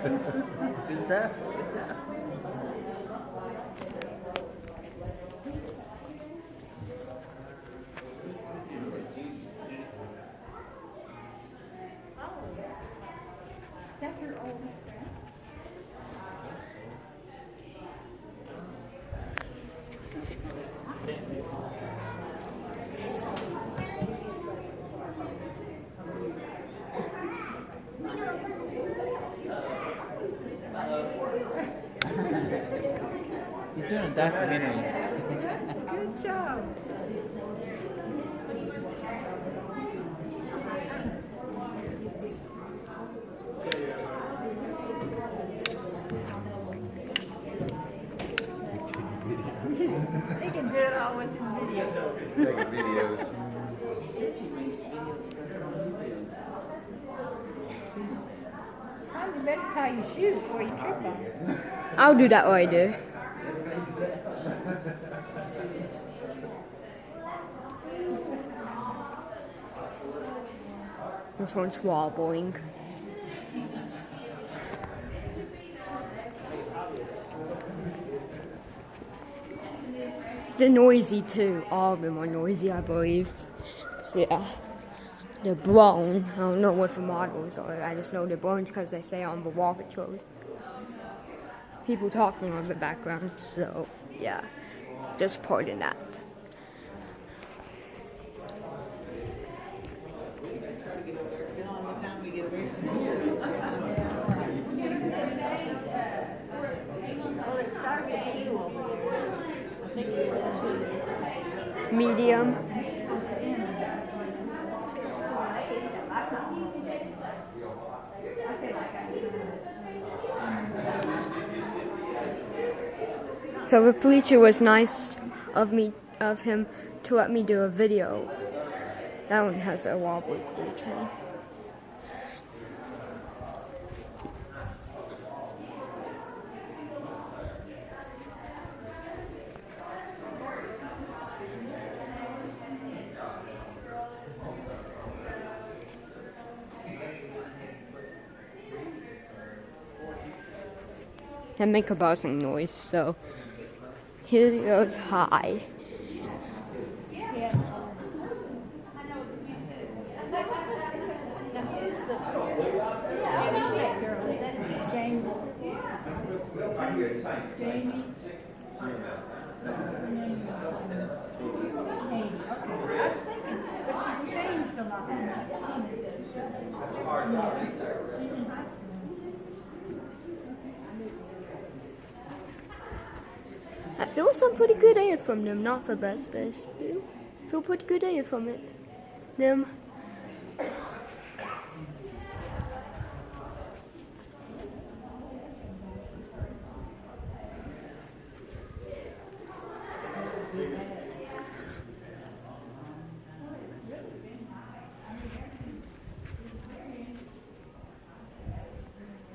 Good stuff. Good stuff. That's your old friend. He's doing a documentary. Good job. He can do it all with his video. Taking videos. You better tie your shoe before you trip on it. I'll do that later. This one's wobbling. They're noisy too. All of them are noisy, I believe. So yeah. They're blown. I don't know what the models are. I just know they're blown because they say on the wall patrols. People talking on the background, so yeah. Just pardon that. Well, it starts at 2 over there. I think it's at 2. Medium. So the preacher was nice of him to let me do a video. That one has a wobbly chain. They make a buzzing noise, so here goes high. Yeah. Now, who's the girl? Is that James? Jamie? Amy, okay. I was thinking, but she's changed a lot. She's in high school. I feel some pretty good air from them, not the best, but still feel pretty good air from it. Them.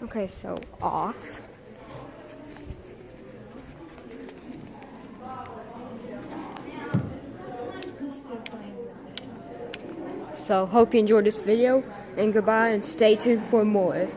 Okay, so off. So hope you enjoyed this video, and goodbye, and stay tuned for more.